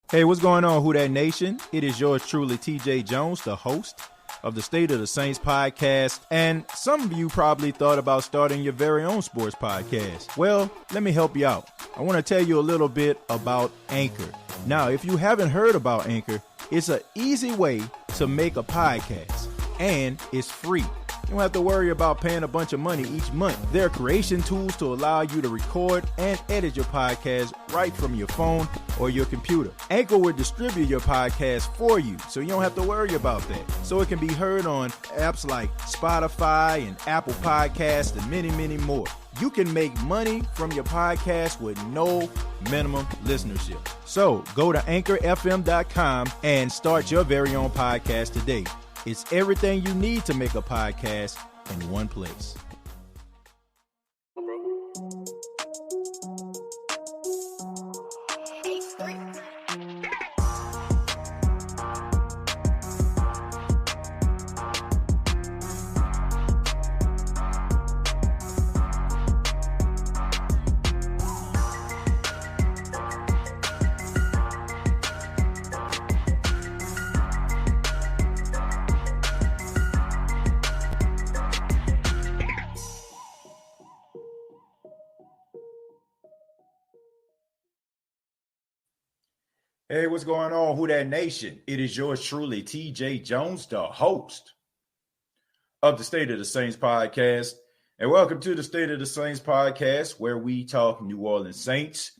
Hey, what's going on, Who Dat Nation? It is yours truly, TJ Jones, the host of the State of the Saints podcast. And some of you probably thought about starting your very own sports podcast. Well, let me help you out. I want to tell you a little bit about Anchor. Now, if you haven't heard about Anchor, it's an easy way to make a podcast, and it's free. You don't have to worry about paying a bunch of money each month. There are creation tools to allow you to record and edit your podcast right from your phone or your computer. Anchor will distribute your podcast for you, so you don't have to worry about that. So it can be heard on apps like Spotify and Apple Podcasts and many, many more. You can make money from your podcast with no minimum listenership. So go to anchorfm.com and start your very own podcast today. It's everything you need to make a podcast in one place. Hey, what's going on, Who Dat Nation? It is yours truly, TJ Jones, the host of the State of the Saints podcast. And welcome to the State of the Saints podcast, where we talk New Orleans Saints.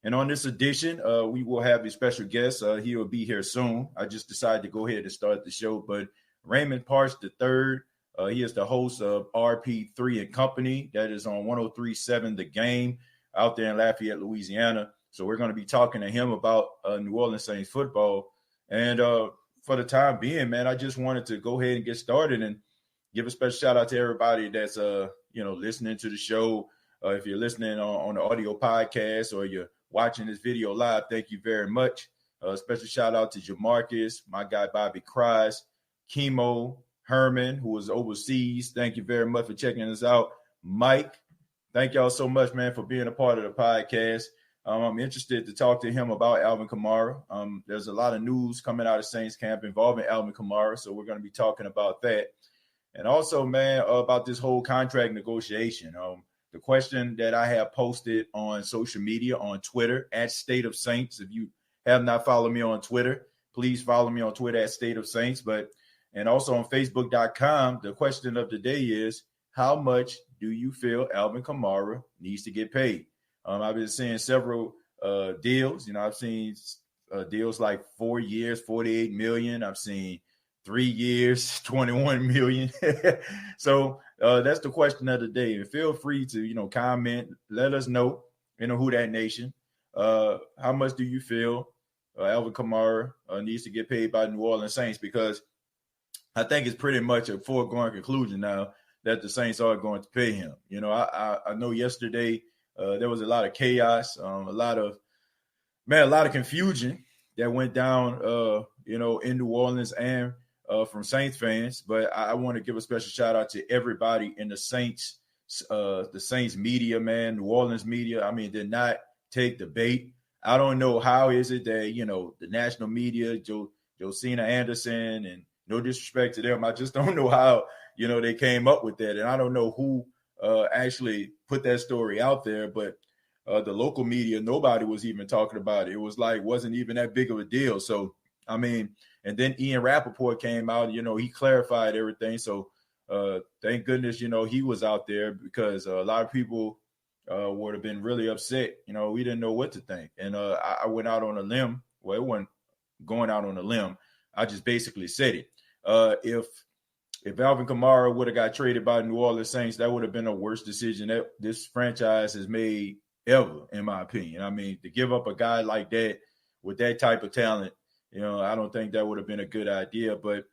And on this edition, we will have a special guest. He will be here soon. I just decided to go ahead and start the show. But Raymond Partsch III, he is the host of RPIII and Company. That is on 103.7 The Game out there in Lafayette, Louisiana. So we're going to be talking to him about New Orleans Saints football. And for the time being, man, I just wanted to go ahead and get started and give a special shout out to everybody that's, listening to the show. If you're listening on the audio podcast or you're watching this video live, thank you very much. Special shout out to Jamarcus, my guy Bobby Kreis, Chemo, Herman, who was overseas. Thank you very much for checking us out. Mike, thank y'all so much, man, for being a part of the podcast. I'm interested to talk to him about Alvin Kamara. There's a lot of news coming out of Saints camp involving Alvin Kamara, so we're going to be talking about that. And also, man, about this whole contract negotiation. The question that I have posted on social media, on Twitter, at State of Saints. If you have not followed me on Twitter, please follow me on Twitter at State of Saints. And also on Facebook.com, the question of the day is, how much do you feel Alvin Kamara needs to get paid? I've been seeing several deals. I've seen deals like 4 years, $48 million. I've seen 3 years, $21 million. So that's the question of the day. And feel free to, comment. Let us know, Who Dat Nation. How much do you feel Alvin Kamara needs to get paid by the New Orleans Saints? Because I think it's pretty much a foregone conclusion now that the Saints are going to pay him. I know yesterday there was a lot of chaos, a lot of confusion that went down, in New Orleans and from Saints fans. But I want to give a special shout out to everybody in the Saints media, man, New Orleans media. I mean, did not take the bait. I don't know how is it that, the national media, Josina Anderson, and no disrespect to them, I just don't know how, they came up with that. And I don't know who actually put that story out there, but the local media, nobody was even talking about it. It was wasn't even that big of a deal. So, I mean, and then Ian Rappaport came out, he clarified everything. So thank goodness, he was out there, because a lot of people would have been really upset. We didn't know what to think. And I went out on a limb. Well, it wasn't going out on a limb. I just basically said it. If Alvin Kamara would have got traded by the New Orleans Saints, that would have been the worst decision that this franchise has made ever, in my opinion. I mean, to give up a guy like that with that type of talent, I don't think that would have been a good idea. But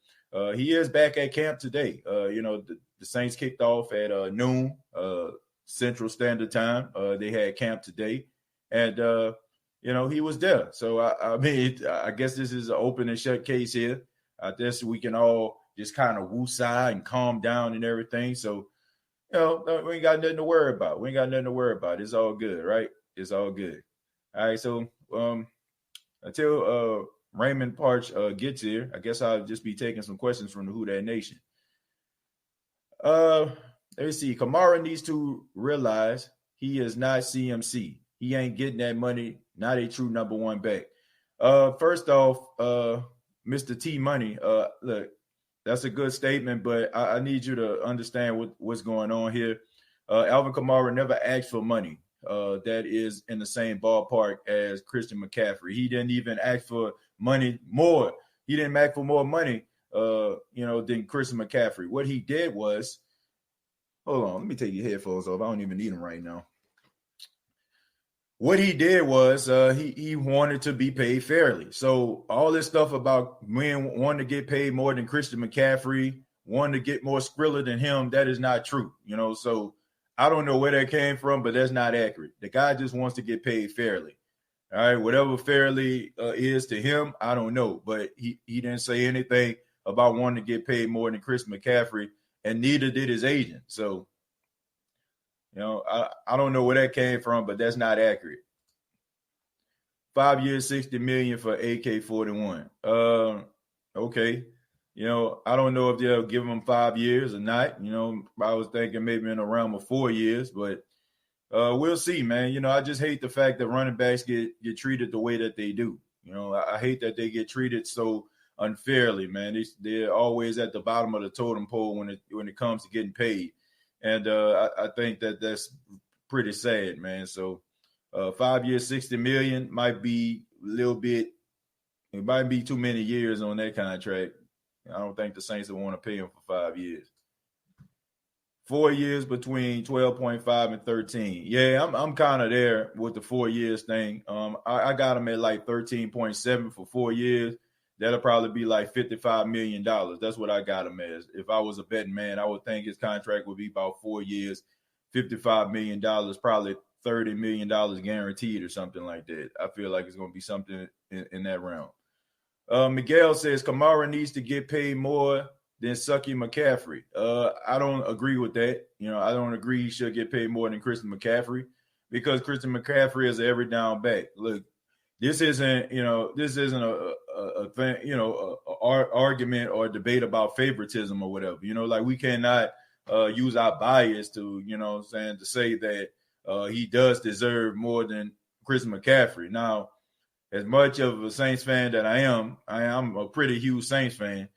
he is back at camp today. The Saints kicked off at noon Central Standard Time. They had camp today, and he was there. So I guess this is an open and shut case here. I guess we can all just kind of woosah and calm down and everything. So, we ain't got nothing to worry about. It's all good, right? It's all good. All right. So, until Raymond Partsch gets here, I guess I'll just be taking some questions from the Who Dat Nation. Let's see. Kamara needs to realize he is not CMC. He ain't getting that money. Not a true number one back. First off, Mr. T Money, look, that's a good statement, but I need you to understand what's going on here. Alvin Kamara never asked for money. That is in the same ballpark as Christian McCaffrey. He didn't even ask for money more. He didn't ask for more money, than Christian McCaffrey. What he did was, hold on, let me take your headphones off. I don't even need them right now. What he did was he wanted to be paid fairly. So all this stuff about men wanting to get paid more than Christian McCaffrey, wanting to get more Skrilla than him, that is not true. So I don't know where that came from, but that's not accurate. The guy just wants to get paid fairly. All right, whatever fairly is to him, I don't know. But he didn't say anything about wanting to get paid more than Chris McCaffrey, and neither did his agent. So, I don't know where that came from, but that's not accurate. 5 years, $60 million for AK-41. Okay. I don't know if they'll give him 5 years or not. I was thinking maybe in the realm of 4 years, but we'll see, man. I just hate the fact that running backs get treated the way that they do. I hate that they get treated so unfairly, man. They're always at the bottom of the totem pole when it comes to getting paid. And I think that's pretty sad, man. So 5 years, $60 million might be a little bit. It might be too many years on that contract. I don't think the Saints will want to pay him for 5 years. 4 years between 12.5 and 13. Yeah, I'm kind of there with the 4 years thing. I got him at like 13.7 for 4 years. That'll probably be like $55 million. That's what I got him as. If I was a betting man, I would think his contract would be about 4 years, $55 million, probably $30 million guaranteed or something like that. I feel like it's going to be something in that realm. Miguel says Kamara needs to get paid more than Sucky McCaffrey. I don't agree with that. I don't agree he should get paid more than Christian McCaffrey because Christian McCaffrey is an every down back. Look, this isn't a thing, argument or debate about favoritism or whatever. Like we cannot use our bias to, to say that he does deserve more than Christian McCaffrey. Now, as much of a Saints fan that I am a pretty huge Saints fan.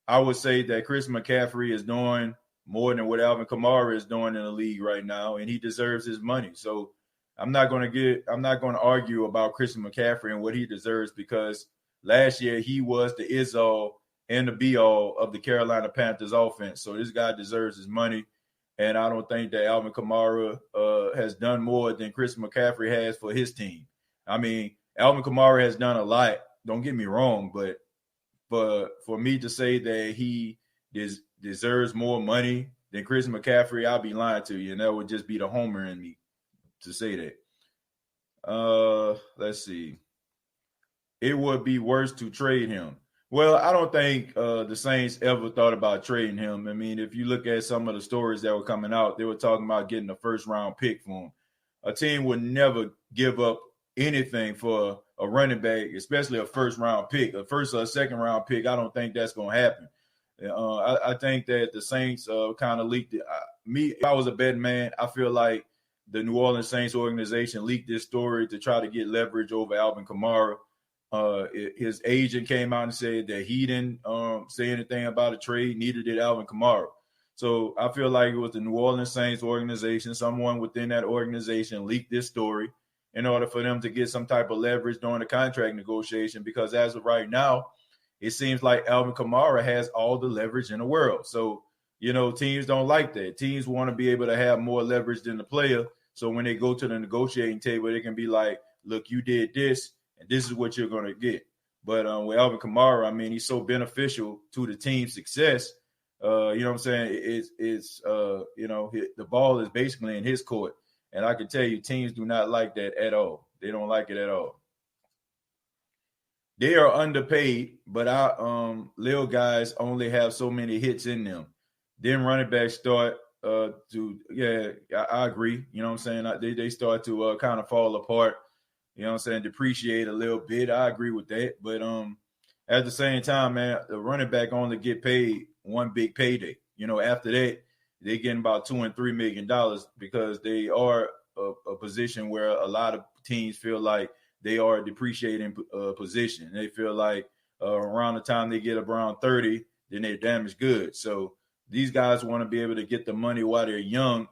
I would say that Chris McCaffrey is doing more than what Alvin Kamara is doing in the league right now, and he deserves his money. So I'm not going to argue about Christian McCaffrey and what he deserves because last year he was the is-all and the be-all of the Carolina Panthers offense. So this guy deserves his money, and I don't think that Alvin Kamara has done more than Chris McCaffrey has for his team. I mean, Alvin Kamara has done a lot. Don't get me wrong, but for me to say that he deserves more money than Chris McCaffrey, I'll be lying to you, and that would just be the homer in me to say that. Let's see. It would be worse to trade him. Well, I don't think the Saints ever thought about trading him. I mean, if you look at some of the stories that were coming out, they were talking about getting a first-round pick for him. A team would never give up anything for a running back, especially a first-round pick, a first or a second-round pick. I don't think that's going to happen. I think that the Saints kind of leaked it. If I was a betting man, I feel like the New Orleans Saints organization leaked this story to try to get leverage over Alvin Kamara. His agent came out and said that he didn't say anything about a trade, neither did Alvin Kamara. So I feel like it was the New Orleans Saints organization, someone within that organization leaked this story in order for them to get some type of leverage during the contract negotiation, because as of right now, it seems like Alvin Kamara has all the leverage in the world. So, teams don't like that. Teams want to be able to have more leverage than the player. So when they go to the negotiating table, they can be like, look, you did this, and this is what you're going to get. But with Alvin Kamara, I mean, he's so beneficial to the team's success. You know what I'm saying? The ball is basically in his court. And I can tell you, teams do not like that at all. They don't like it at all. They are underpaid, but our little guys only have so many hits in them. Then running backs start I agree. You know what I'm saying? They start to kind of fall apart. you know what I'm saying, depreciate a little bit. I agree with that. But at the same time, man, the running back only get paid one big payday. You know, after that, they're getting about $2 and $3 million because they are a position where a lot of teams feel like they are a depreciating position. They feel like around the time they get around 30, then they're damaged goods. So these guys want to be able to get the money while they're young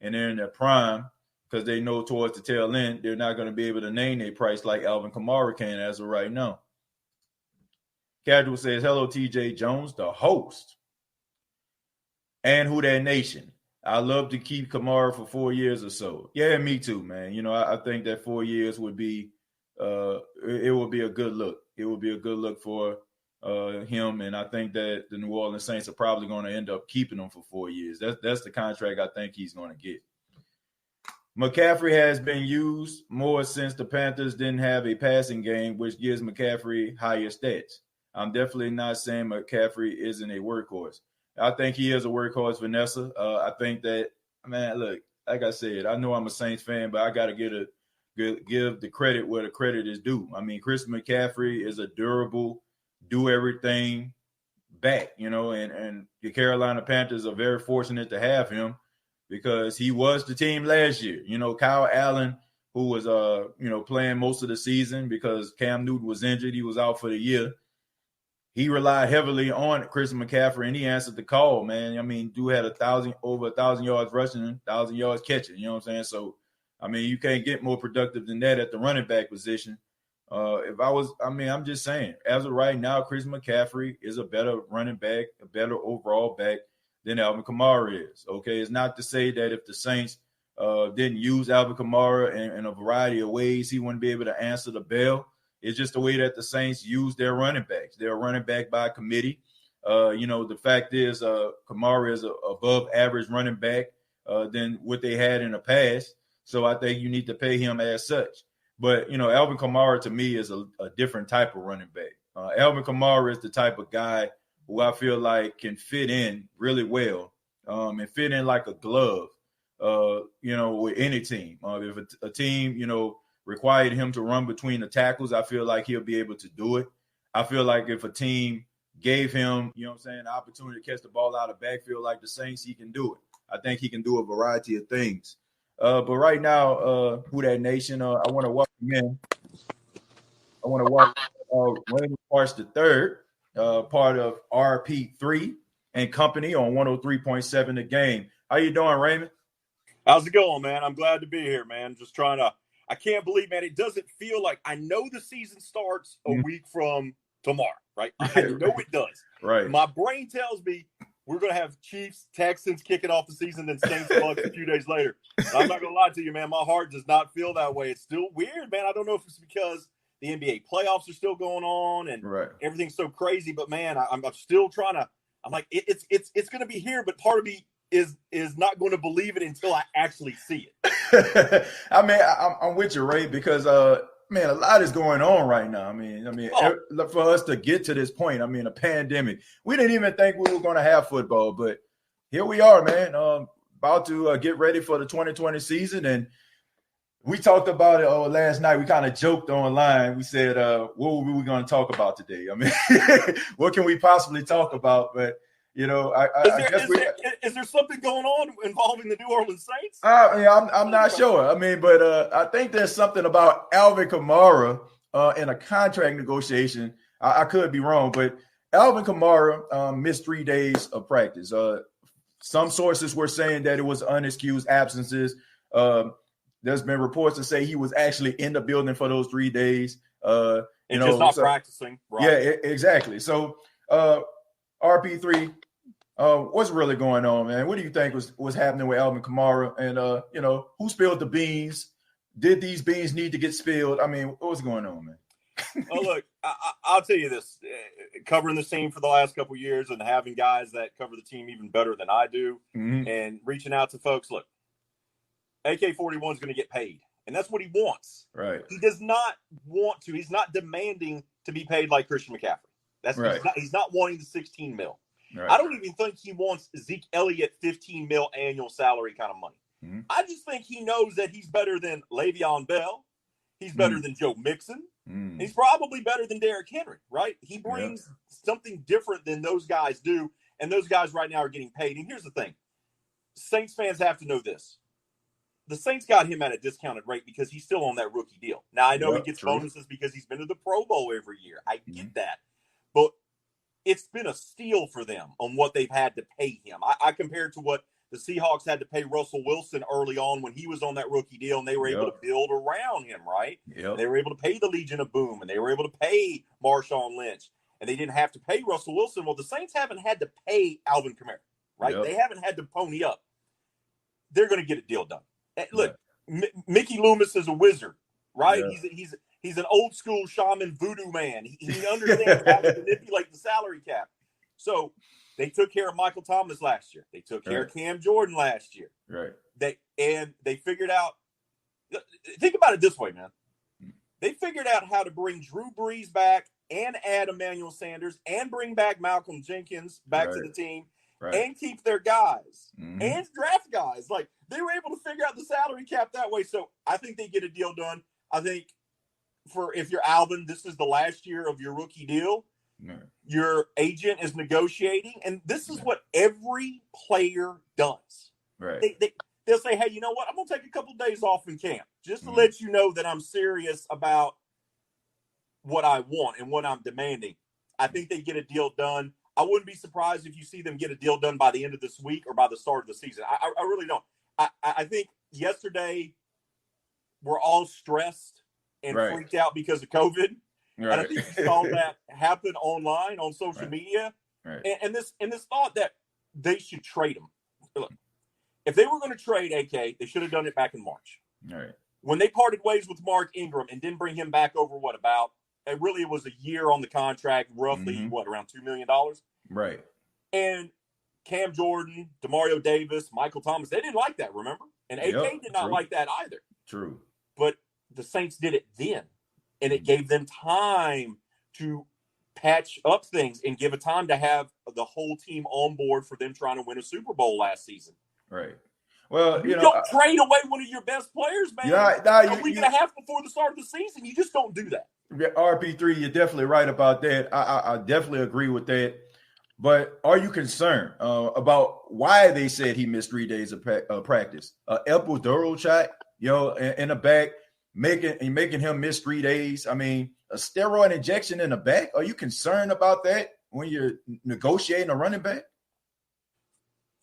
and they're in their prime because they know towards the tail end they're not going to be able to name their price like Alvin Kamara can as of right now. Casual says, hello, TJ Jones, the host. And Who Dat Nation. I love to keep Kamara for 4 years or so. Yeah, me too, man. You know, I think that 4 years would be it would be a good look. It would be a good look for him, and I think that the New Orleans Saints are probably going to end up keeping him for 4 years. That's the contract I think he's going to get. McCaffrey has been used more since the Panthers didn't have a passing game, which gives McCaffrey higher stats. I'm definitely not saying McCaffrey isn't a workhorse. I think he is a workhorse, Vanessa. I think that, man, look, like I said, I know I'm a Saints fan, but I got to give the credit where the credit is due. I mean, Chris McCaffrey is a durable, do everything back, you know, and the Carolina Panthers are very fortunate to have him because he was the team last year. You know, Kyle Allen, who was, playing most of the season because Cam Newton was injured. He was out for the year. He relied heavily on Chris McCaffrey, and he answered the call, man. I mean, dude had over 1,000 yards rushing, 1,000 yards catching. You know what I'm saying? So, I mean, you can't get more productive than that at the running back position. I'm just saying, as of right now, Chris McCaffrey is a better running back, a better overall back than Alvin Kamara is. Okay, it's not to say that if the Saints didn't use Alvin Kamara in a variety of ways, he wouldn't be able to answer the bell. It's just the way that the Saints use their running backs. They're running back by committee. The fact is Kamara is above average running back than what they had in the past. So I think you need to pay him as such. But, Alvin Kamara to me is a different type of running back. Alvin Kamara is the type of guy who I feel like can fit in really well and fit in like a glove, with any team. If a team, required him to run between the tackles, I feel like he'll be able to do it. I feel like if a team gave him, the opportunity to catch the ball out of backfield like the Saints, he can do it. I think he can do a variety of things. But right now, Who Dat Nation, I want to welcome in. I want to welcome Raymond Partsch III, part of RPIII and Company on 103.7 The Game. How you doing, Raymond? How's it going, man? I'm glad to be here, man. Just trying to – I can't believe, man, it doesn't feel like – I know the season starts a week from tomorrow, right? I know it does. Right. My brain tells me we're going to have Chiefs, Texans kicking off the season, then Saints, Bucks a few days later. I'm not going to lie to you, man. My heart does not feel that way. It's still weird, man. I don't know if it's because the NBA playoffs are still going on and everything's so crazy. But, man, I'm still trying to – I'm like, it's going to be here, but part of me is not going to believe it until I actually see it. I mean, I'm with you, Ray, because man, a lot is going on right now. I mean, for us to get to this point, I mean, a pandemic. We didn't even think we were going to have football, but here we are, man. About to get ready for the 2020 season, and we talked about it last night. We kind of joked online. We said, "What were we going to talk about today?" I mean, what can we possibly talk about? But is there something going on involving the New Orleans Saints? I'm not sure. I mean, but I think there's something about Alvin Kamara in a contract negotiation. I could be wrong, but Alvin Kamara missed 3 days of practice. Some sources were saying that it was unexcused absences. There's been reports that say he was actually in the building for those 3 days. Just not practicing. Right. Yeah, exactly. So RP3. What's really going on, man? What do you think was happening with Alvin Kamara? And, who spilled the beans? Did these beans need to get spilled? I mean, what's going on, man? Oh, look, I'll tell you this. Covering the team for the last couple of years and having guys that cover the team even better than I do and reaching out to folks, look, AK-41 is going to get paid, and that's what he wants. Right. He does not want to. He's not demanding to be paid like Christian McCaffrey. That's right. He's not wanting the $16 million. Right. I don't even think he wants Zeke Elliott $15 million annual salary kind of money. I just think he knows that he's better than Le'Veon Bell. He's better than Joe Mixon. He's probably better than Derrick Henry, right? He brings something different than those guys do, and those guys right now are getting paid. And here's the thing. Saints fans have to know this. The Saints got him at a discounted rate because he's still on that rookie deal. Now, I know he gets bonuses because he's been to the Pro Bowl every year. I get that. But it's been a steal for them on what they've had to pay him. I compare it to what the Seahawks had to pay Russell Wilson early on when he was on that rookie deal, and they were able to build around him, right? They were able to pay the Legion of Boom, and they were able to pay Marshawn Lynch, and they didn't have to pay Russell Wilson. Well, the Saints haven't had to pay Alvin Kamara, right? They haven't had to pony up. They're going to get a deal done. Look, Mickey Loomis is a wizard, right? He's an old school shaman voodoo man. He understands how to manipulate the salary cap. So they took care of Michael Thomas last year. They took care of Cam Jordan last year. They figured out. Think about it this way, man. They figured out how to bring Drew Brees back and add Emmanuel Sanders and bring back Malcolm Jenkins back to the team. And keep their guys and draft guys. Like, they were able to figure out the salary cap that way. So I think they get a deal done. I think if you're Alvin, this is the last year of your rookie deal. Your agent is negotiating, and this is what every player does. They'll say, hey, you know what? I'm going to take a couple of days off in camp just to let you know that I'm serious about what I want and what I'm demanding. I think they get a deal done. I wouldn't be surprised if you see them get a deal done by the end of this week or by the start of the season. I really don't. I think yesterday we're all stressed and freaked out because of COVID. And I think you saw that happen online on social media. And this thought that they should trade him. Look, if they were going to trade AK, they should have done it back in March. When they parted ways with Mark Ingram and didn't bring him back over, it really was a year on the contract, roughly, around $2 million? And Cam Jordan, Demario Davis, Michael Thomas, they didn't like that, remember? And AK did not like that either. But the Saints did it then. And it gave them time to patch up things and give it time to have the whole team on board for them trying to win a Super Bowl last season. Well, you don't trade away one of your best players, man. A week and a half before the start of the season. You just don't do that. RP3, you're definitely right about that. I definitely agree with that. But are you concerned about why they said he missed 3 days of practice? Epidural shot, in the back, making him miss 3 days. I mean, a steroid injection in the back. Are you concerned about that when you're negotiating a running back?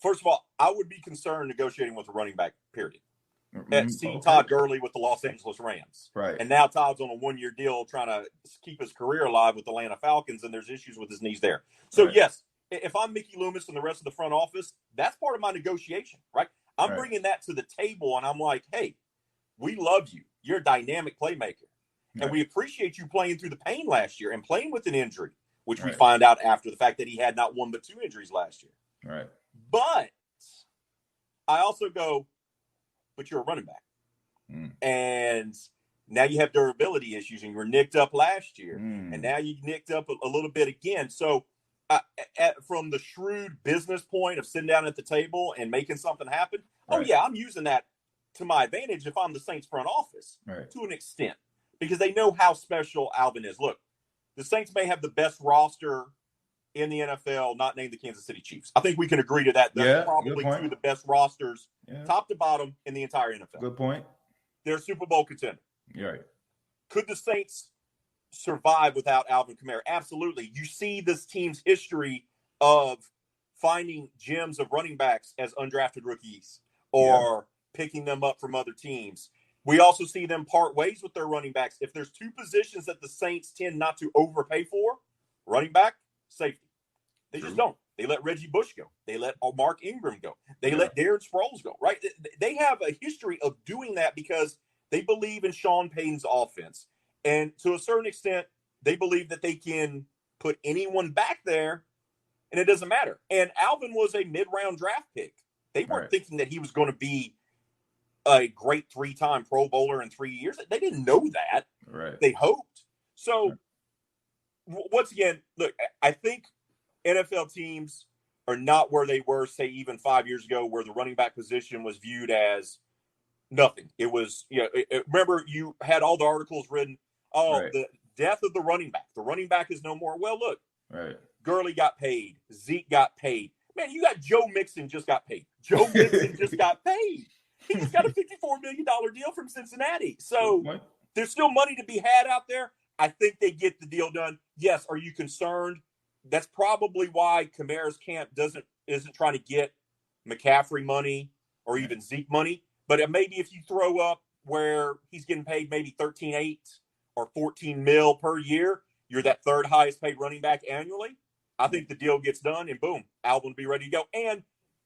First of all, I would be concerned negotiating with a running back, period. See Todd Gurley with the Los Angeles Rams. And now Todd's on a one-year deal trying to keep his career alive with the Atlanta Falcons, and there's issues with his knees there. So, yes, if I'm Mickey Loomis and the rest of the front office, that's part of my negotiation, right? I'm bringing that to the table, and I'm like, hey, we love you. You're a dynamic playmaker. And we appreciate you playing through the pain last year and playing with an injury, which we find out after the fact that he had not one but two injuries last year. But I also go, but you're a running back. And now you have durability issues, and you were nicked up last year. And now you nicked up a little bit again. So from the shrewd business point of sitting down at the table and making something happen, I'm using that to my advantage if I'm the Saints front office to an extent, because they know how special Alvin is. Look, the Saints may have the best roster in the NFL, not named the Kansas City Chiefs. I think we can agree to that. They're probably two of the best rosters, top to bottom, in the entire NFL. Good point. They're a Super Bowl contender. Could the Saints survive without Alvin Kamara? Absolutely. You see this team's history of finding gems of running backs as undrafted rookies or picking them up from other teams. We also see them part ways with their running backs. If there's two positions that the Saints tend not to overpay for, running back, safety. They just don't. They let Reggie Bush go. They let Mark Ingram go. They let Darren Sproles go, right? They have a history of doing that because they believe in Sean Payton's offense. And to a certain extent, they believe that they can put anyone back there, and it doesn't matter. And Alvin was a mid-round draft pick. They weren't thinking that he was going to be a great three-time Pro Bowler in 3 years. They didn't know that. They hoped. So, once again, look, I think NFL teams are not where they were, say, even 5 years ago, where the running back position was viewed as Nothing. It was, remember you had all the articles written, Right. the death of the running back. The running back is no more. Well, look, Right. Gurley got paid. Zeke got paid. Man, you got Joe Mixon just got paid. Joe Mixon just got paid. He just got a $54 million deal from Cincinnati. So there's still money to be had out there. I think they get the deal done. Yes. Are you concerned? That's probably why Kamara's camp isn't trying to get McCaffrey money or even Zeke money. But maybe if you throw up where he's getting paid maybe $13.8 or $14 million per year, you're that third highest paid running back annually. I think the deal gets done and boom, Alvin will be ready to go. And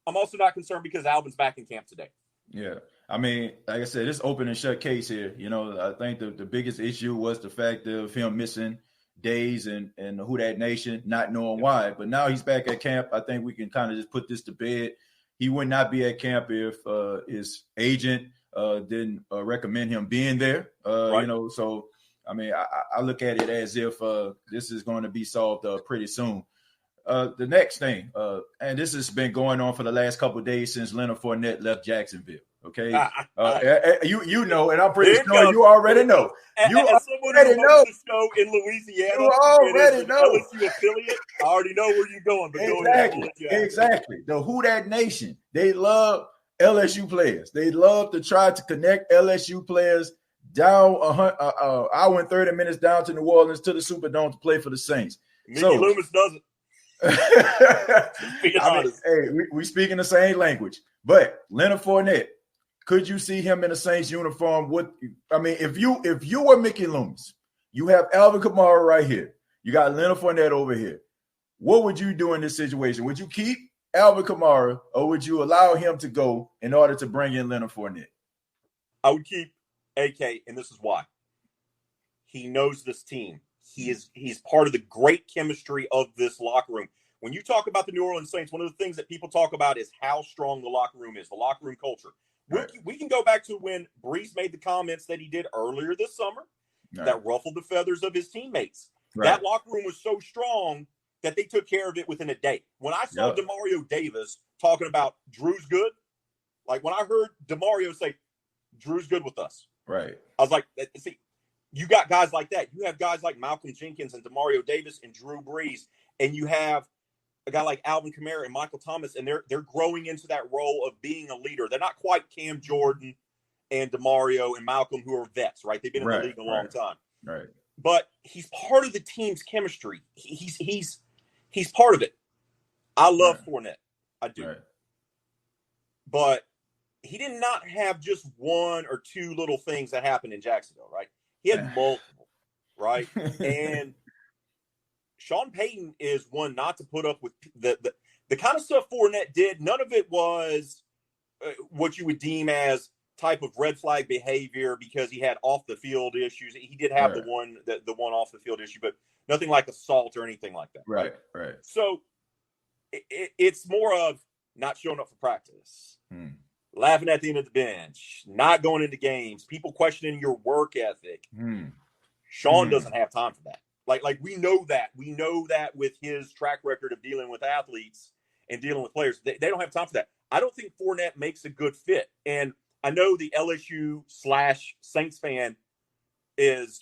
I'm also not concerned because Alvin's back in camp today. Yeah. I mean, like I said, it's open and shut case here. I think the biggest issue was the fact of him missing days and Who Dat Nation, not knowing why. But now he's back at camp. I think we can kind of just put this to bed. He would not be at camp if his agent didn't recommend him being there. Right. So, I mean, I look at it as if this is going to be solved pretty soon. The next thing, and this has been going on for the last couple of days since Leonard Fournette left Jacksonville. Okay, you know, and I'm pretty sure you already know. You already know. The show in Louisiana, you already know. LSU affiliate. I already know where you're going. But exactly. The Who Dat Nation. They love LSU players. They love to try to connect LSU players down hour and 30 minutes down to New Orleans to the Superdome to play for the Saints. Mickey Loomis doesn't. We speaking the same language. But Leonard Fournette, could you see him in a Saints uniform? If you were Mickey Loomis, you have Alvin Kamara right here. You got Leonard Fournette over here. What would you do in this situation? Would you keep Alvin Kamara or would you allow him to go in order to bring in Leonard Fournette? I would keep AK, and this is why. He knows this team. He's part of the great chemistry of this locker room. When you talk about the New Orleans Saints, one of the things that people talk about is how strong the locker room is, the locker room culture. Right. We can go back to when Brees made the comments that he did earlier this summer that ruffled the feathers of his teammates. Right. That locker room was so strong that they took care of it within a day. When I saw DeMario Davis talking about Drew's good, like when I heard DeMario say, Drew's good with us. Right. I was like, see, you got guys like that. You have guys like Malcolm Jenkins and DeMario Davis and Drew Brees, and you have a guy like Alvin Kamara and Michael Thomas, and they're growing into that role of being a leader. They're not quite Cam Jordan and DeMario and Malcolm, who are vets, right? They've been in the league a long time. Right. But he's part of the team's chemistry. He's part of it. I love Fournette. I do. Right. But he did not have just one or two little things that happened in Jacksonville, right? He had multiple, right? And Sean Payton is one not to put up with the kind of stuff Fournette did. None of it was what you would deem as type of red flag behavior because he had off the field issues. He did have the one off the field issue, but nothing like assault or anything like that. Right. So it's more of not showing up for practice, laughing at the end of the bench, not going into games, people questioning your work ethic. Sean doesn't have time for that. Like we know that. We know that with his track record of dealing with athletes and dealing with players. They don't have time for that. I don't think Fournette makes a good fit. And I know the LSU/Saints fan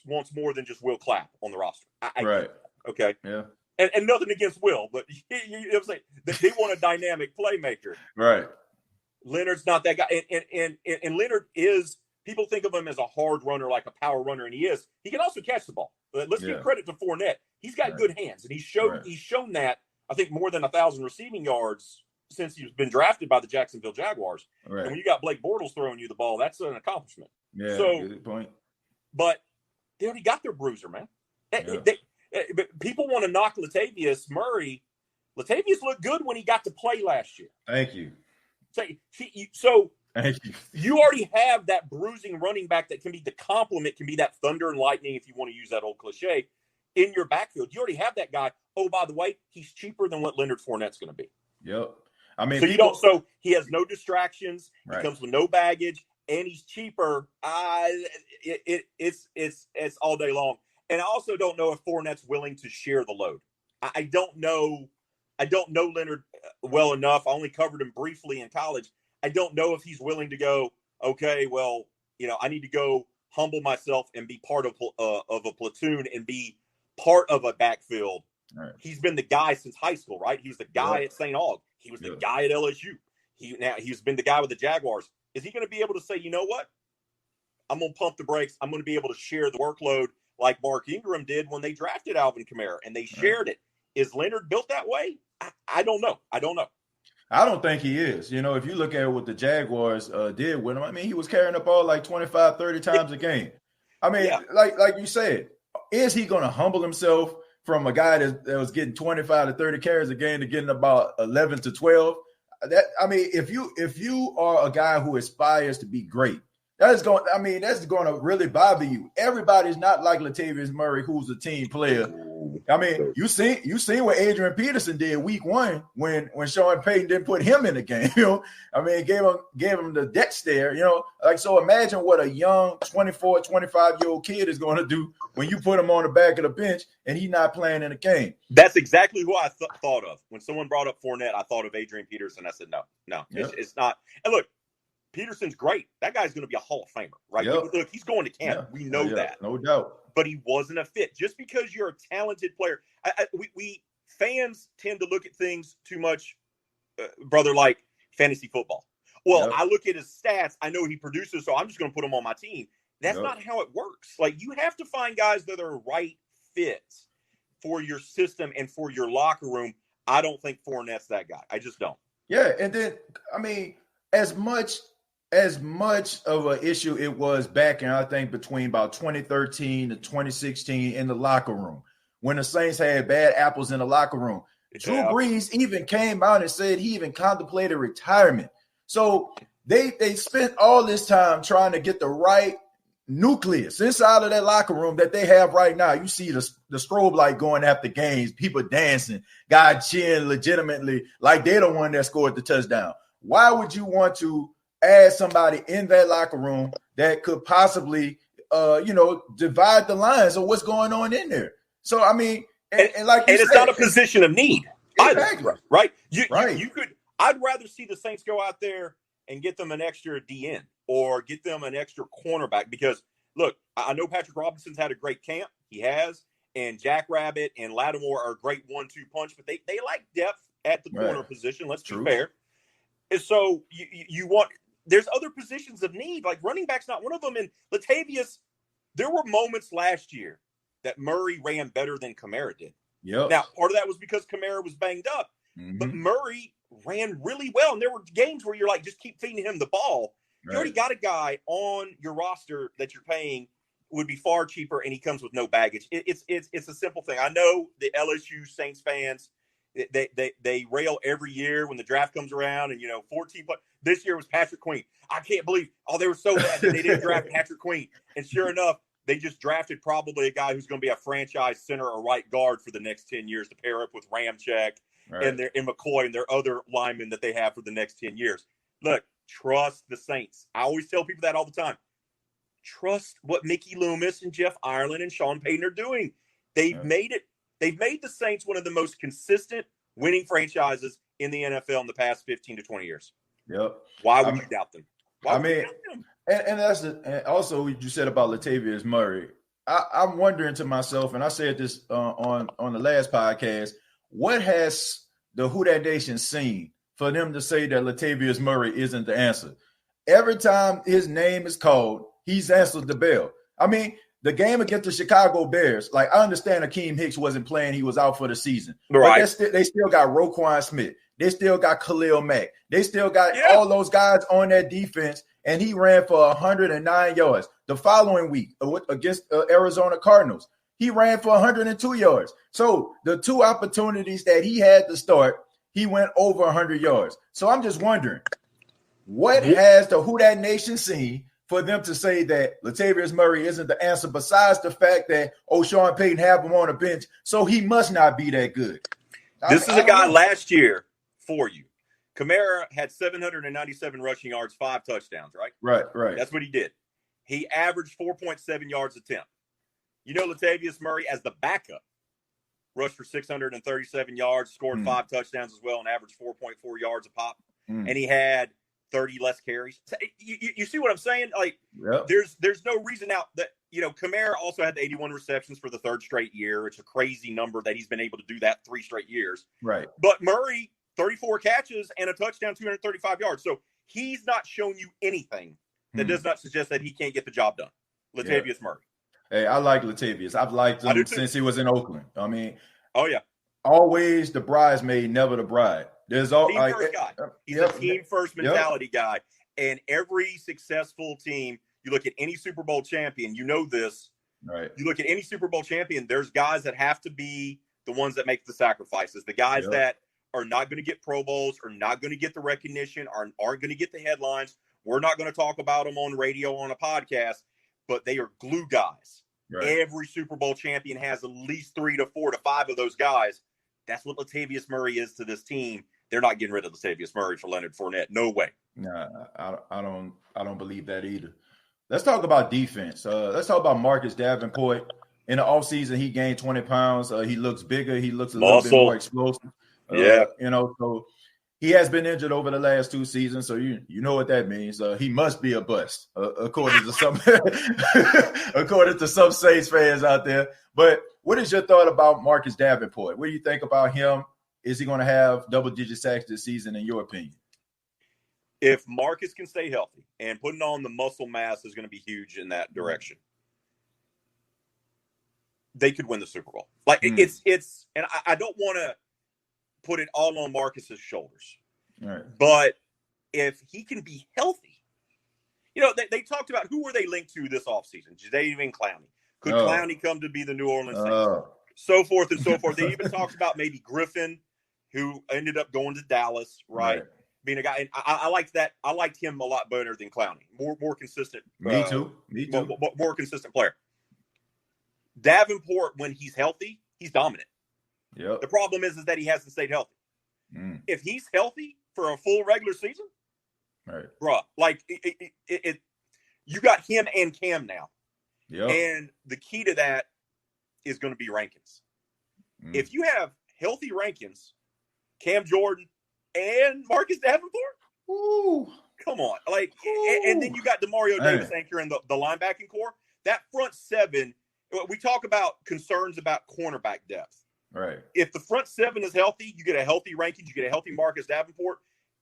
wants more than just Will Clapp on the roster. Right. Okay. Yeah. And nothing against Will, but you know what I'm saying? They want a dynamic playmaker. Right. Leonard's not that guy. And Leonard is, people think of him as a hard runner, like a power runner, and he is. He can also catch the ball. But let's give credit to Fournette. He's got good hands, and he's shown that, I think, more than 1,000 receiving yards since he's been drafted by the Jacksonville Jaguars. Right. And when you got Blake Bortles throwing you the ball, that's an accomplishment. Yeah, good point. But they already got their bruiser, man. But people want to knock Latavius Murray. Latavius looked good when he got to play last year. Thank you. So thank you. You already have that bruising running back that can be the complement, can be that thunder and lightning, if you want to use that old cliche, in your backfield. You already have that guy. Oh, by the way, he's cheaper than what Leonard Fournette's going to be. Yep. I mean, so he has no distractions. He comes with no baggage, and he's cheaper. It's all day long. And I also don't know if Fournette's willing to share the load. I don't know Leonard well enough. I only covered him briefly in college. I don't know if he's willing to go, okay, well, I need to go humble myself and be part of a platoon and be part of a backfield. Right. He's been the guy since high school, right? He was the guy at St. Aug. He was the guy at LSU. He's been the guy with the Jaguars. Is he going to be able to say, you know what? I'm going to pump the brakes. I'm going to be able to share the workload like Mark Ingram did when they drafted Alvin Kamara, and they shared it. Is Leonard built that way? I don't know. I don't think he is. If you look at what the Jaguars did with him, I mean, he was carrying the ball like 25, 30 times a game. I mean, like you said, is he going to humble himself from a guy that was getting 25 to 30 carries a game to getting about 11 to 12? If you are a guy who aspires to be great, that's going to really bother you. Everybody's not like Latavius Murray, who's a team player. I mean, you seen what Adrian Peterson did week 1 when Sean Payton didn't put him in the game. Gave him the death stare. So imagine what a young 24, 25-year-old kid is going to do when you put him on the back of the bench and he's not playing in the game. That's exactly who I thought of when someone brought up Fournette. I thought of Adrian Peterson. I said no, it's not. And look, Peterson's great. That guy's going to be a Hall of Famer, right? Yep. Look, he's going to camp. We know that. No doubt. But he wasn't a fit. Just because you're a talented player, we fans tend to look at things too much, brother, like fantasy football. Well, I look at his stats. I know he produces, so I'm just going to put him on my team. That's not how it works. Like, you have to find guys that are right fits for your system and for your locker room. I don't think Fournette's that guy. I just don't. Yeah, and then, I mean, as much of an issue it was back in, I think, between about 2013 to 2016 in the locker room, when the Saints had bad apples in the locker room. Drew Brees even came out and said he even contemplated retirement. So they spent all this time trying to get the right nucleus inside of that locker room that they have right now. You see the strobe light going after games, people dancing, guys cheering legitimately like they're the one that scored the touchdown. Why would you want to add somebody in that locker room that could possibly, divide the lines of what's going on in there? So, I mean, and it's not a position of need exactly. either, right? You could. I'd rather see the Saints go out there and get them an extra DN or get them an extra cornerback because, look, I know Patrick Robinson's had a great camp. He has. And Jack Rabbit and Lattimore are a great 1-2 punch, but they like depth at the corner position. Let's be fair. And so you want – there's other positions of need. Like running back's not one of them. And Latavius, there were moments last year that Murray ran better than Kamara did. Yep. Now, part of that was because Kamara was banged up. Mm-hmm. But Murray ran really well. And there were games where you're like, just keep feeding him the ball. Right. You already got a guy on your roster that you're paying would be far cheaper, and he comes with no baggage. It's a simple thing. I know the LSU Saints fans, they rail every year when the draft comes around, and 14. But this year was Patrick Queen. I can't believe they were so mad that they didn't draft Patrick Queen. And sure enough, they just drafted probably a guy who's going to be a franchise center or right guard for the next 10 years to pair up with Ramczyk and McCoy and their other linemen that they have for the next 10 years. Look, trust the Saints. I always tell people that all the time. Trust what Mickey Loomis and Jeff Ireland and Sean Payton are doing. They've made it. They've made the Saints one of the most consistent winning franchises in the NFL in the past 15 to 20 years. Yep. Why would you doubt them? And that's and also what you said about Latavius Murray. I'm wondering to myself, and I said this on the last podcast, what has the Who Dat Nation seen for them to say that Latavius Murray isn't the answer? Every time his name is called, he's answered the bell. I mean, the game against the Chicago Bears, like I understand Akeem Hicks wasn't playing. He was out for the season. Right. But they still got Roquan Smith. They still got Khalil Mack. They still got all those guys on that defense, and he ran for 109 yards. The following week against Arizona Cardinals, he ran for 102 yards. So the two opportunities that he had to start, he went over 100 yards. So I'm just wondering, what has the Who Dat Nation seen for them to say that Latavius Murray isn't the answer, besides the fact that Sean Payton have him on the bench, so he must not be that good? This is a guy last year for you. Kamara had 797 rushing yards, 5 touchdowns, right? Right. That's what he did. He averaged 4.7 yards a attempt. Latavius Murray, as the backup, rushed for 637 yards, scored 5 touchdowns as well, and averaged 4.4 yards a pop. And he had 30 less carries. You see what I'm saying? Like, Yep. there's no reason now that, Kamara also had the 81 receptions for the third straight year. It's a crazy number that he's been able to do that 3 straight years. Right. But Murray, 34 catches and a touchdown, 235 yards. So he's not shown you anything that does not suggest that he can't get the job done. Latavius Murray. Hey, I like Latavius. I've liked him since he was in Oakland. I mean, oh yeah, always the bridesmaid, never the bride. There's all team first guy. He's a team first mentality guy. And every successful team, you look at any Super Bowl champion, you know this. Right. You look at any Super Bowl champion, there's guys that have to be the ones that make the sacrifices. The guys that are not going to get Pro Bowls, are not going to get the recognition, aren't going to get the headlines. We're not going to talk about them on radio, on a podcast, but they are glue guys. Right. Every Super Bowl champion has at least 3 to 4 to 5 of those guys. That's what Latavius Murray is to this team. They're not getting rid of Latavius Murray for Leonard Fournette. No way. Nah, I don't believe that either. Let's talk about defense. Let's talk about Marcus Davenport. In the offseason, he gained 20 pounds. He looks bigger. He looks a little bit more explosive. So he has been injured over the last 2 seasons. So you know what that means. He must be a bust, according to some according to some Saints fans out there. But what is your thought about Marcus Davenport? What do you think about him? Is he going to have double-digit sacks this season, in your opinion? If Marcus can stay healthy, and putting on the muscle mass is going to be huge in that direction, they could win the Super Bowl. Like it's, and I don't want to put it all on Marcus's shoulders, but if he can be healthy, they talked about who were they linked to this offseason? Jadeveon Clowney. Could Clowney come to be the New Orleans Saints? So forth and so forth. They even talked about maybe Griffin, who ended up going to Dallas, right? Being a guy, and I liked that. I liked him a lot better than Clowney. More consistent. Me too. More consistent player. Davenport, when he's healthy, he's dominant. Yep. The problem is that he hasn't stayed healthy. If he's healthy for a full regular season, bruh, like you got him and Cam now. Yep. And the key to that is going to be Rankins. If you have healthy Rankins, Cam Jordan, and Marcus Davenport, come on. And then you got DeMario Davis anchoring the linebacking core. That front 7, we talk about concerns about cornerback depth. Right. If the front 7 is healthy, you get a healthy Rankins, you get a healthy Marcus Davenport.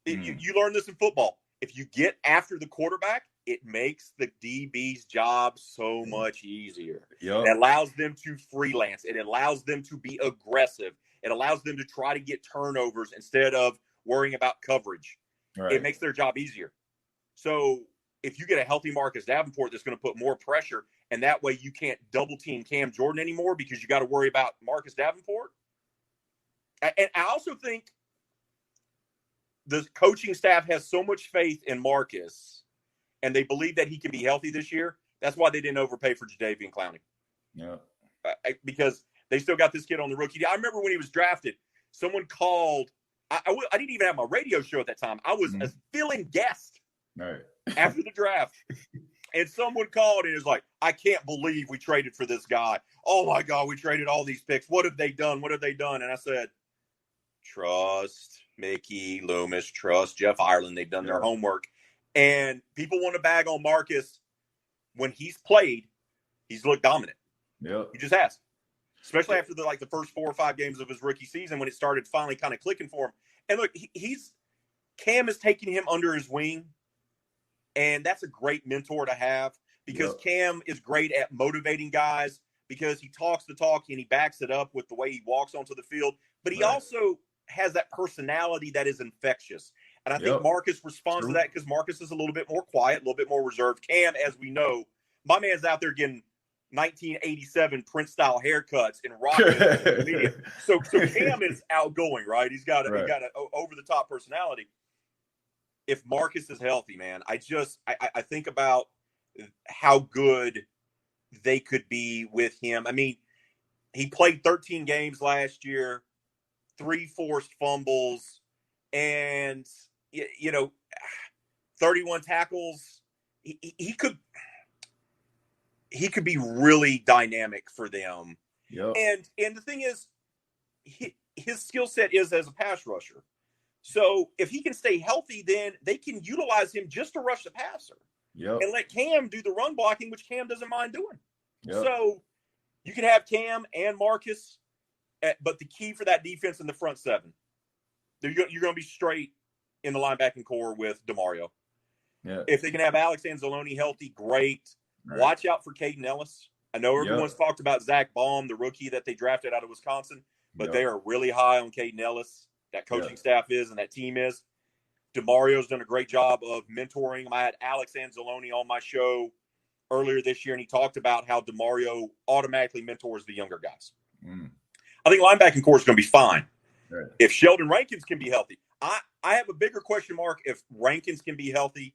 You learn this in football. If you get after the quarterback, it makes the DB's job so much easier. Yep. It allows them to freelance. It allows them to be aggressive. It allows them to try to get turnovers instead of worrying about coverage. It makes their job easier. So if you get a healthy Marcus Davenport, that's going to put more pressure, and that way you can't double team Cam Jordan anymore because you got to worry about Marcus Davenport. And I also think the coaching staff has so much faith in Marcus, and they believe that he can be healthy this year. That's why they didn't overpay for Jadeveon Clowney. Yeah. Because they still got this kid on the rookie. I remember when he was drafted, someone called. I didn't even have my radio show at that time. I was a fill-in guest after the draft. And someone called and was like, I can't believe we traded for this guy. Oh, my God, we traded all these picks. What have they done? What have they done? And I said, trust Mickey Loomis, trust Jeff Ireland. They've done their homework. And people want to bag on Marcus. When he's played, he's looked dominant. Yep. He just has. Especially after the first 4 or 5 games of his rookie season when it started finally kind of clicking for him. And look, Cam is taking him under his wing, and that's a great mentor to have because Cam is great at motivating guys because he talks the talk and he backs it up with the way he walks onto the field. But he also has that personality that is infectious. And I think Marcus responds to that because Marcus is a little bit more quiet, a little bit more reserved. Cam, as we know, my man's out there getting 1987 Prince-style haircuts and rocking the media. So Cam is outgoing, right? He's got an over-the-top personality. If Marcus is healthy, man, I think about how good they could be with him. I mean, he played 13 games last year, 3 forced fumbles, and 31 tackles. He could be really dynamic for them. Yep. And the thing is, his skill set is as a pass rusher. So if he can stay healthy, then they can utilize him just to rush the passer. Yep. And let Cam do the run blocking, which Cam doesn't mind doing. Yep. So you can have Cam and Marcus, but the key for that defense in the front seven, you're going to be straight in the linebacking core with DeMario. Yeah. If they can have Alex Anzalone healthy, great. Right. Watch out for Caden Ellis. I know everyone's talked about Zach Baum, the rookie that they drafted out of Wisconsin, but they are really high on Caden Ellis. That coaching staff is and that team is. DeMario's done a great job of mentoring. I had Alex Anzalone on my show earlier this year, and he talked about how DeMario automatically mentors the younger guys. I think linebacking core is going to be fine. Right. If Sheldon Rankins can be healthy. I have a bigger question mark if Rankins can be healthy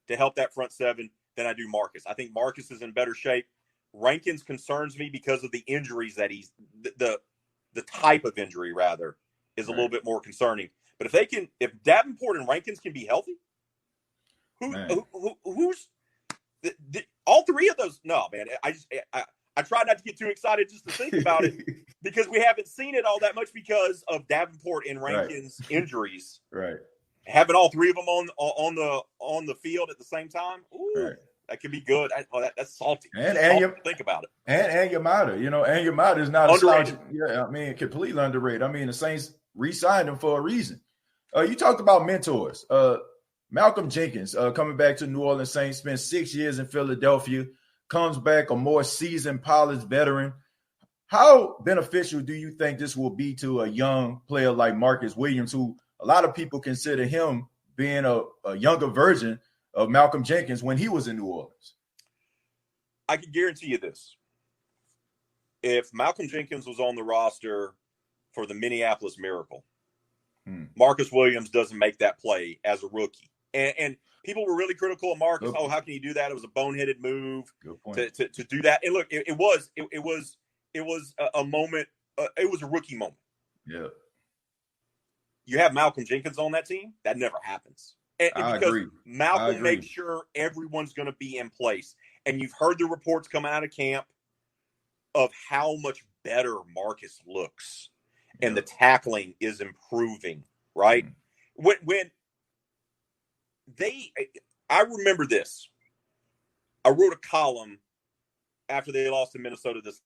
to help that front seven than I do Marcus. I think Marcus is in better shape. Rankins concerns me because of the injuries that the type of injury, rather, is a little bit more concerning. But if Davenport and Rankins can be healthy, who's all three of those? No, man. I try not to get too excited just to think about it because we haven't seen it all that much because of Davenport and Rankins' injuries. Right. Having all three of them on the field at the same time, that could be good. That's salty. And you think about it. And Yamada, and Yamada is not underrated. Yeah, I mean, completely underrated. I mean, the Saints re-signed him for a reason. You talked about mentors. Malcolm Jenkins coming back to New Orleans Saints, spent 6 years in Philadelphia, comes back a more seasoned, polished veteran. How beneficial do you think this will be to a young player like Marcus Williams, who a lot of people consider him being a younger version of Malcolm Jenkins when he was in New Orleans? I can guarantee you this. If Malcolm Jenkins was on the roster for the Minneapolis Miracle, Marcus Williams doesn't make that play as a rookie. And people were really critical of Marcus. Oh, how can you do that? It was a boneheaded move to do that. And look, it was a moment. It was a rookie moment. Yeah. You have Malcolm Jenkins on that team. That never happens. And I because agree. Malcolm makes sure everyone's going to be in place. And you've heard the reports coming out of camp of how much better Marcus looks. And the tackling is improving, right? When I remember this. I wrote a column after they lost to Minnesota this.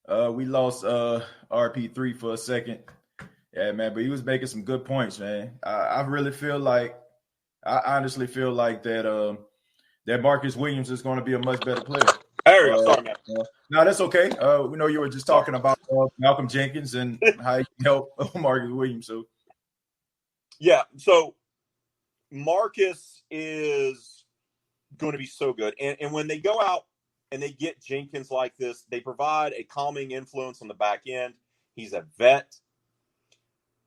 We lost RP3 for a second. Yeah, man, but he was making some good points, man. I honestly feel like that that Marcus Williams is going to be a much better player. There you go. Sorry, man. No, that's okay. We know you were just talking about Malcolm Jenkins and how he can help Marcus Williams. So, yeah. So Marcus is going to be so good, and when they go out and they get Jenkins like this, they provide a calming influence on the back end. He's a vet.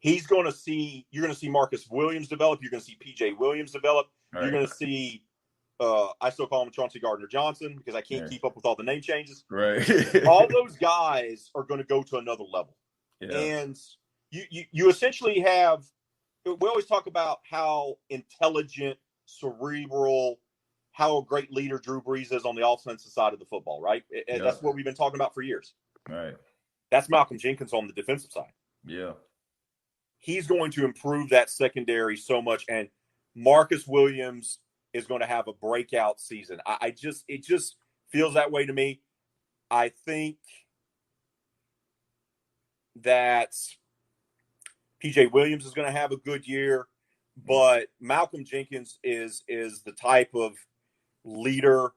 You're going to see Marcus Williams develop. You're going to see PJ Williams develop. Right. You're going to see. I still call him Chauncey Gardner-Johnson because I can't keep up with all the name changes. Right. All those guys are going to go to another level. Yeah. And you essentially have – we always talk about how intelligent, cerebral, how a great leader Drew Brees is on the offensive side of the football, right? And that's what we've been talking about for years. Right. That's Malcolm Jenkins on the defensive side. Yeah. He's going to improve that secondary so much. And Marcus Williams – is going to have a breakout season. It just feels that way to me. I think that PJ Williams is going to have a good year, but Malcolm Jenkins is the type of leader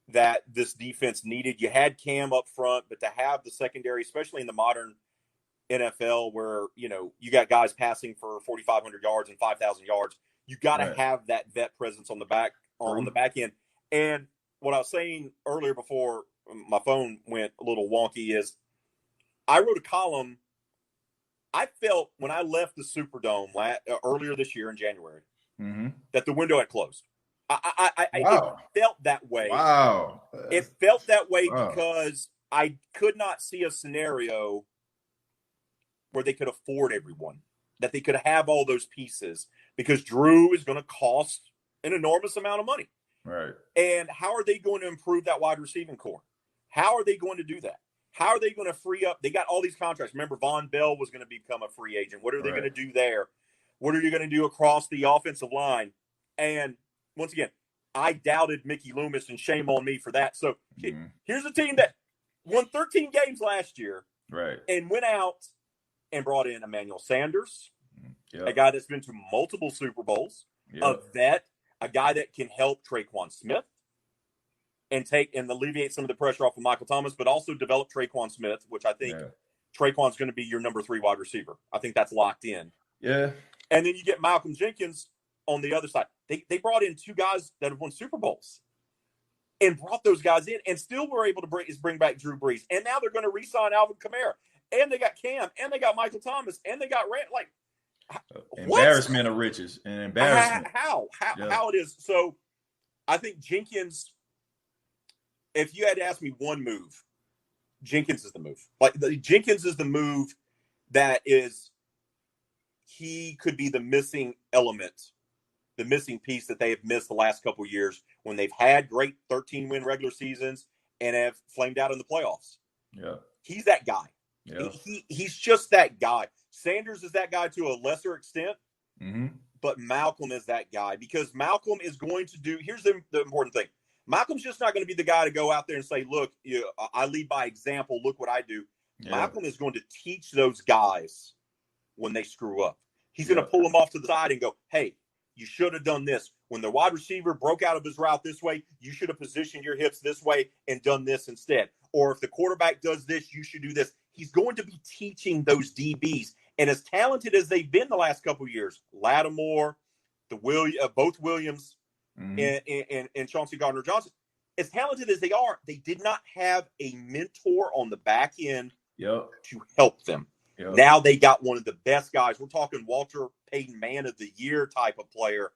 that this defense needed. You had Cam up front, but to have the secondary, especially in the modern NFL where, you got guys passing for 4,500 yards and 5,000 yards, you got to have that vet presence on the back end. And what I was saying earlier before my phone went a little wonky is I wrote a column. I felt when I left the Superdome earlier this year in January that the window had closed. It felt that way. Wow. It felt that way because I could not see a scenario where they could afford everyone, that they could have all those pieces, because Drew is going to cost an enormous amount of money. Right. And how are they going to improve that wide receiving core? How are they going to do that? How are they going to free up? They got all these contracts. Remember, Von Bell was going to become a free agent. What are they going to do there? What are you going to do across the offensive line? And once again, I doubted Mickey Loomis, and shame on me for that. So here's a team that won 13 games last year, and went out and brought in Emmanuel Sanders, a guy that's been to multiple Super Bowls, a vet, a guy that can help Traquan Smith and alleviate some of the pressure off of Michael Thomas, but also develop Traquan Smith, which I think Traquan's going to be your number 3 wide receiver. I think that's locked in. Yeah. And then you get Malcolm Jenkins on the other side. They brought in 2 guys that have won Super Bowls and brought those guys in, and still were able to bring back Drew Brees. And now they're going to re-sign Alvin Kamara. And they got Cam, and they got Michael Thomas, and they got Rand. Like, embarrassment of riches. And embarrassment. How it is. So I think Jenkins, if you had to ask me one move, Jenkins is the move. Jenkins is the move that is, he could be the missing element, the missing piece that they have missed the last couple of years when they've had great 13-win regular seasons and have flamed out in the playoffs. Yeah. He's that guy. Yeah. He's just that guy. Sanders is that guy to a lesser extent, but Malcolm is that guy, because Malcolm is going to do – here's the important thing. Malcolm's just not going to be the guy to go out there and say, look, I lead by example. Look what I do. Yeah. Malcolm is going to teach those guys when they screw up. He's going to pull them off to the side and go, hey, you should have done this. When the wide receiver broke out of his route this way, you should have positioned your hips this way and done this instead. Or if the quarterback does this, you should do this. He's going to be teaching those DBs. And as talented as they've been the last couple of years, Lattimore, both Williams, and Chauncey Gardner-Johnson, as talented as they are, they did not have a mentor on the back end to help them. Yep. Now they got one of the best guys. We're talking Walter Payton Man of the Year type of player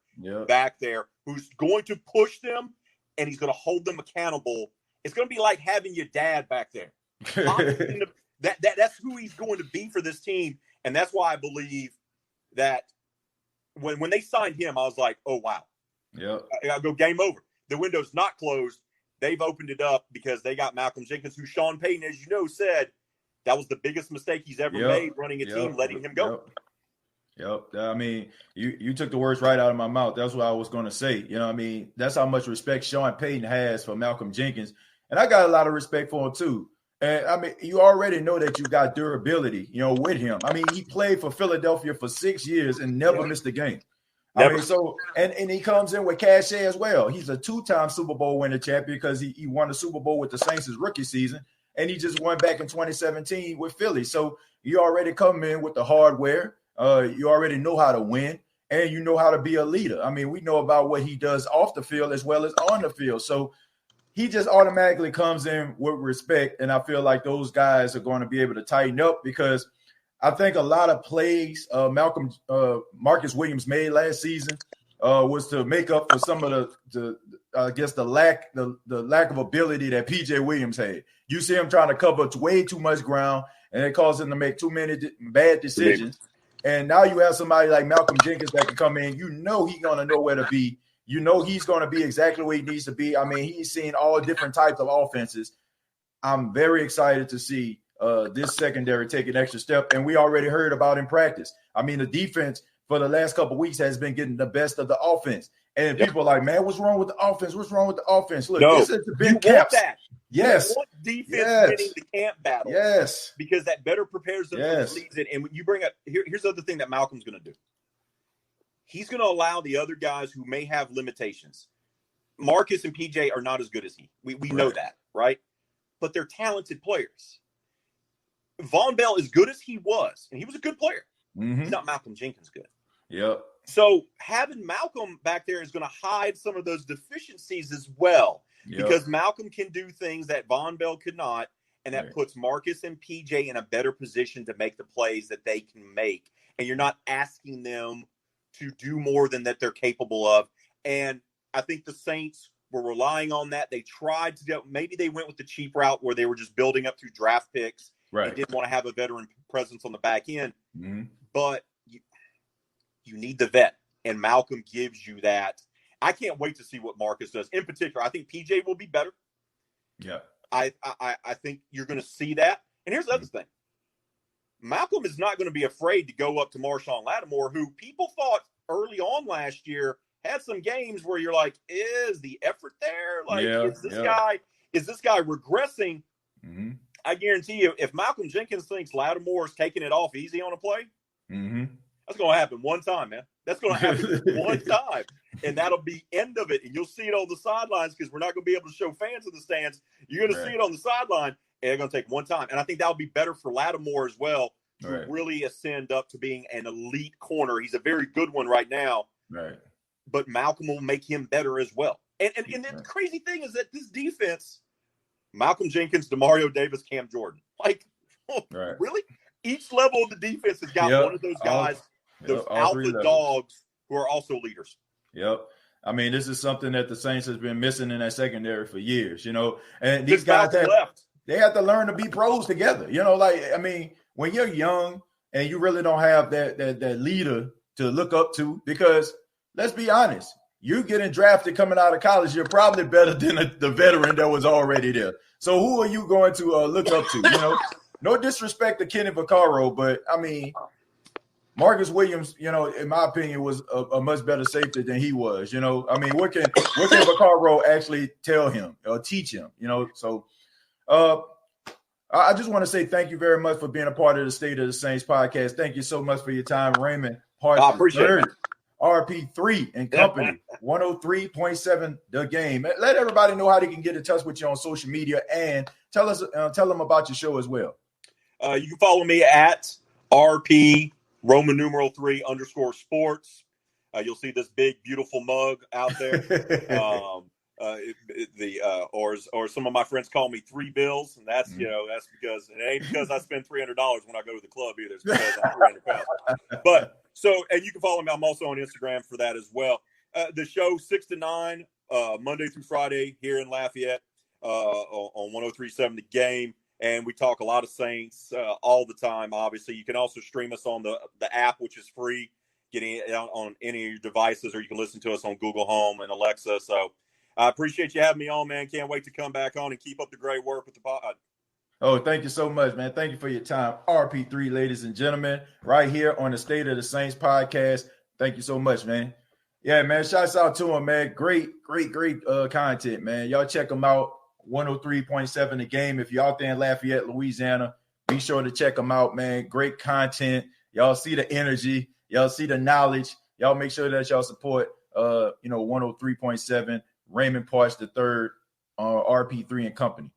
back there, who's going to push them, and he's going to hold them accountable. It's going to be like having your dad back there. That's who he's going to be for this team. And that's why I believe that when they signed him, I was like, oh, wow. I'll go game over. The window's not closed. They've opened it up because they got Malcolm Jenkins, who Sean Payton, as you know, said that was the biggest mistake he's ever made running a team, letting him go. I mean, you took the words right out of my mouth. That's what I was going to say. That's how much respect Sean Payton has for Malcolm Jenkins. And I got a lot of respect for him, too. And, you already know that you got durability, with him. He played for Philadelphia for 6 years and never missed a game. Never. And he comes in with cachet as well. He's a 2-time Super Bowl winner champion because he won the Super Bowl with the Saints' rookie season. And he just won back in 2017 with Philly. So you already come in with the hardware. You already know how to win, and you know how to be a leader. We know about what he does off the field as well as on the field. So he just automatically comes in with respect, and I feel like those guys are going to be able to tighten up, because I think a lot of plays Marcus Williams made last season was to make up for some of the lack of ability that PJ Williams had. You see him trying to cover way too much ground, and it caused him to make too many bad decisions. And now you have somebody like Malcolm Jenkins that can come in. He's going to know where to be. He's going to be exactly where he needs to be. He's seen all different types of offenses. I'm very excited to see this secondary take an extra step, and we already heard about in practice. The defense for the last couple of weeks has been getting the best of the offense. And people are like, man, what's wrong with the offense? What's wrong with the offense? Look, this is the big caps. Yes. You want defense winning the camp battle. Yes. Because that better prepares them for the season. And when you bring up, here's the other thing that Malcolm's going to do. He's going to allow the other guys who may have limitations. Marcus and PJ are not as good as he. We know that, right? But they're talented players. Von Bell, as good as he was, and he was a good player, he's not Malcolm Jenkins good. Yep. So having Malcolm back there is going to hide some of those deficiencies as well, because Malcolm can do things that Von Bell could not, and that puts Marcus and PJ in a better position to make the plays that they can make. And you're not asking them to do more than that they're capable of. And I think the Saints were relying on that. They tried to go, maybe they went with the cheap route where they were just building up through draft picks. They didn't want to have a veteran presence on the back end. But you need the vet, and Malcolm gives you that. I can't wait to see what Marcus does. In particular, I think PJ will be better. Yeah. I think you're going to see that. And here's the other thing. Malcolm is not going to be afraid to go up to Marshawn Lattimore, who people thought early on last year had some games where you're like, is the effort there? Like, is this guy regressing? Mm-hmm. I guarantee you, if Malcolm Jenkins thinks Lattimore's taking it off easy on a play, that's going to happen one time, man. That's going to happen one time. And that'll be end of it. And you'll see it on the sidelines because we're not going to be able to show fans in the stands. You're going to see it on the sideline, and they're going to take one time. And I think that'll be better for Lattimore as well to really ascend up to being an elite corner. He's a very good one right now. Right. But Malcolm will make him better as well. And the crazy thing is that this defense, Malcolm Jenkins, Demario Davis, Cam Jordan, like, really? Each level of the defense has got one of those guys, those alpha dogs who are also leaders. Yep. I mean, this is something that the Saints has been missing in that secondary for years, and these guys they have to learn to be pros together. I mean, when you're young and you really don't have that leader to look up to, because let's be honest, you getting drafted coming out of college, you're probably better than the veteran that was already there. So who are you going to look up to? No disrespect to Kenny Vaccaro, but I mean, Marcus Williams, in my opinion, was a much better safety than he was. I mean, what can Vaccaro actually tell him or teach him? So I just want to say thank you very much for being a part of the State of the Saints podcast. Thank you so much for your time, Raymond Partsch. I appreciate it. RPIII and Company, 103.7 The Game. Let everybody know how they can get in touch with you on social media, and tell them about your show as well. You can follow me at RP Roman numeral 3 _ sports. You'll see this big, beautiful mug out there. Or some of my friends call me 3 bills, and that's that's because it ain't because I spend $300 when I go to the club either. It's because I'm 300 pounds. But and you can follow me. I'm also on Instagram for that as well. The show 6 to 9 Monday through Friday here in Lafayette on 103.7 The Game. And we talk a lot of Saints all the time, obviously. You can also stream us on the app, which is free, getting it on any of your devices, or you can listen to us on Google Home and Alexa. So I appreciate you having me on, man. Can't wait to come back on and keep up the great work with the pod. Oh, thank you so much, man. Thank you for your time. RP3, ladies and gentlemen, right here on the State of the Saints podcast. Thank you so much, man. Yeah, man, shouts out to him, man. Great content, man. Y'all check him out. 103.7 The Game. If you're out there in Lafayette, Louisiana, be sure to check them out, man. Great content. Y'all see the energy. Y'all see the knowledge. Y'all make sure that y'all support 103.7 Raymond Partsch III, RP3 and Company.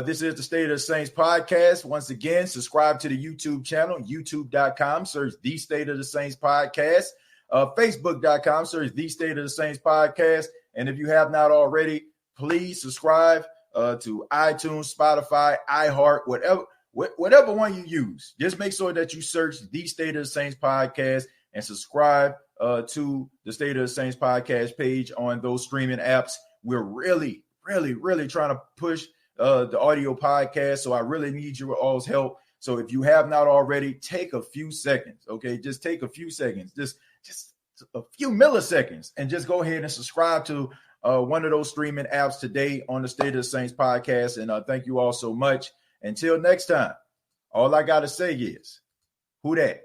This is the State of the Saints podcast. Once again, subscribe to the YouTube channel, youtube.com. Search The State of the Saints podcast. Facebook.com. Search The State of the Saints podcast. And if you have not already, please subscribe to iTunes, Spotify, iHeart, whatever one you use. Just make sure that you search The State of the Saints podcast and subscribe to the State of the Saints podcast page on those streaming apps. We're really trying to push the audio podcast, so I really need your all's help. So if you have not already, take a few seconds, okay? Just take a few seconds, just a few milliseconds, and just go ahead and subscribe to one of those streaming apps today on the State of the Saints podcast. And thank you all so much. Until next time, all I got to say is, who dat?